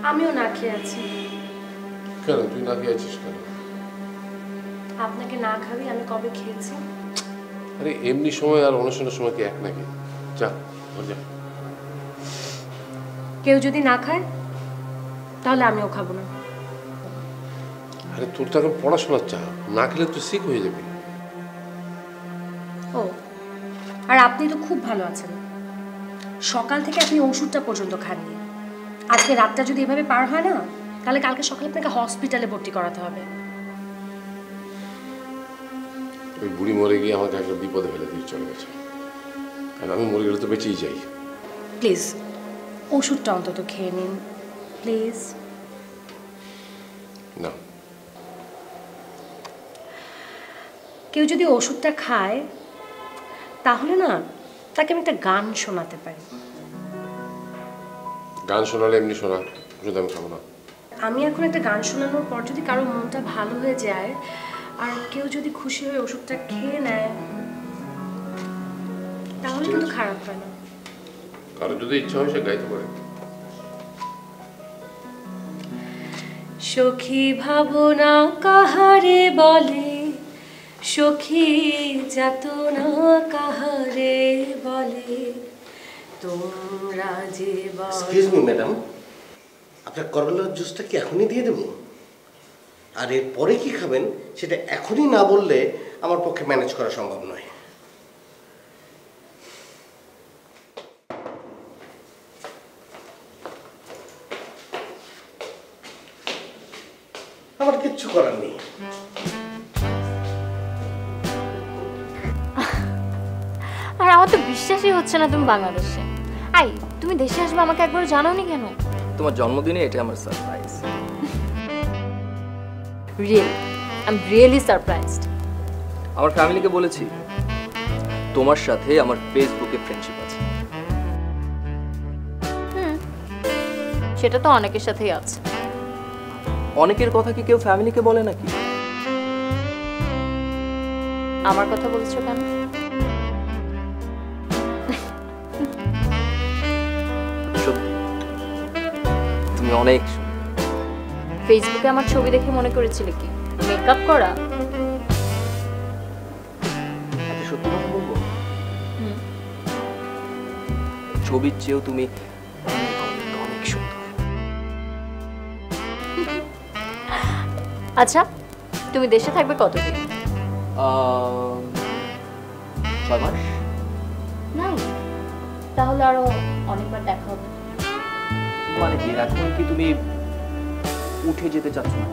আমিও না খেয়ে আছি। কেন তুই না খেয়ে আছিস কেন? আপনাকে না খাবি আমি কবে খেয়েছি? আরে এমনি সময় আর অনুষ্ঠানের সময় কি এক নাকি? যা যা। কেউ যদি না খায় তাহলে আমিও খাবো না। আরে তোর তো এখন পড়াশোনার চাপ, না খেলে তুই সিক হয়ে যাবি। ও, আর আপনি তো খুব ভালো আছেন, সকাল থেকে আপনি ওষুধটা পর্যন্ত খাননি। আজকে রাতটা যদি এভাবে পার হয় না, তাহলে কালকে সকালে আপনাকে হসপিটালে ভর্তি করাতে হবে। ওই বুড়ি মরে গিয়ে আমাকে একটা বিপদে ফেলে দিয়ে চলে গেছে, আর আমি মরে গেলে তো বেঁচেই যাই। প্লিজ ওষুধটা অন্তত খেয়ে নিন প্লিজ। না, কেউ যদি ওষুধটা খায় তাহলে না তাকে আমি একটা গান শোনাতে পারি। গান শোনালে এমনি শোনা, ওষুধ আমি খাবো না। আমি এখন একটা গান শোনানোর পর যদি কারো মনটা ভালো হয়ে যায় আর কেউ যদি খুশি হয়ে ওষুধটা খেয়ে নেয় তাহলে কিন্তু খারাপ হয় না। কারো যদি ইচ্ছা হয় সে গাইতে পারে। সখী ভাবনা কাহারে বলে, সখী যাতনা কাহারে বলে, তোমরা যে এক্সকিউজ মি ম্যাডাম, আপনার করলার জুসটা কি এখনই দিয়ে দেবো? আর এর পরে কি খাবেন সেটা এখনই না বললে আমার পক্ষে ম্যানেজ করা সম্ভব নয়। আমার কিচ্ছু করার নেই। আর আমার তো বিশ্বাসই হচ্ছে না তুমি বাংলাদেশে। আই, তুমি দেশে আসবে আমাকে একবার জানাওনি কেন? তোমার জন্মদিনে এটা আমার surprise. Really I am really surprised. আমার ফ্যামিলিকে বলেছি তোমার সাথে আমার ফেসবুকে ফ্রেন্ডশিপ আছে। সেটা তো অনেকের সাথেই আছে। অনেকের কথা কি কেউ ফ্যামিলিকে বলে নাকি? আমার কথা বলছো কেন? সত্যি তুমি অনেক সুন্দর। ফেসবুকে আমার ছবি দেখে মনে করেছিলে কি মেকআপ করা? আচ্ছা সত্যি কথা বলবো, ছবির চেয়েও তুমি অনেক অনেক অনেক সুন্দর। আচ্ছা তুমি দেশে থাকবে কতদিন? 6 মাস। নাই, তাহলে আরো অনেকবার দেখা হবে। মানে কি এখন কি তুমি উঠে যেতে চাচ্ছ না?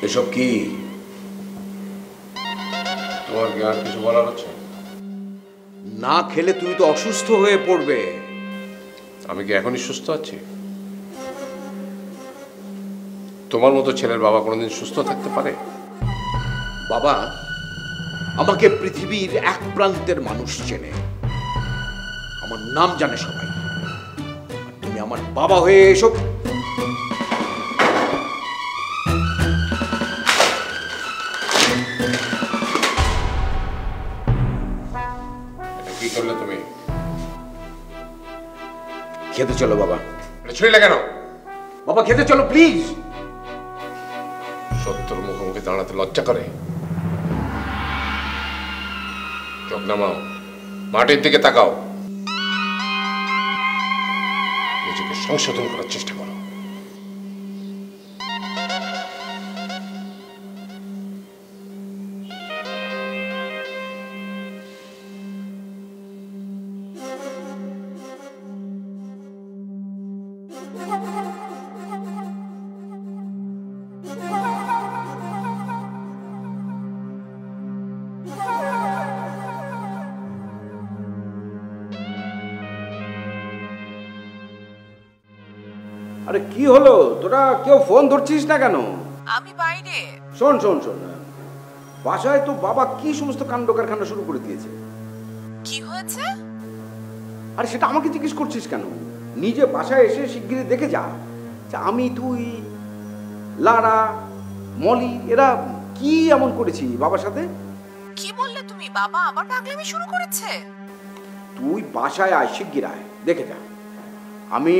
এসব কি? তোমার কি আর কিছু বলার আছে? না খেলে তুমি তো অসুস্থ হয়ে পড়বে। আমি কি এখনই সুস্থ আছি? তোমার মতো ছেলের বাবা কোনোদিন সুস্থ থাকতে পারে? বাবা, আমাকে পৃথিবীর এক প্রান্তের মানুষ চেনে, আমার নাম জানে সবাই। তুমি আমার বাবা হয়ে এসব কি করলে তুমি? খেতে চলো বাবা। ছুঁড়লে কেন? বাবা খেতে চলো প্লিজ। সত্যর মুখোমুখি দাঁড়াতে লজ্জা করে? চোখ নামাও, মাটির দিকে তাকাও, নিজেকে সংশোধন করার চেষ্টা করো। আরে কি হলো, তোরা কেউ ফোন ধরছিস না কেন? আমি বাইরে। শোন শোন শোন, বাসায় তো বাবা কি সমস্ত কাণ্ড কারখানা শুরু করে দিয়েছে। কি হয়েছে? আরে সেটা আমাকে জিজ্ঞেস করছিস কেন? নিজে বাসায় এসে শিগগিরই দেখে যা যে আমি, তুই, লারা, মলি এরা কি এমন করেছি বাবার সাথে। কি বললে তুমি? বাবা আবার পাগলামি শুরু করেছে? তুই বাসায় আয়, শিগগির আয়, দেখে যা। আমি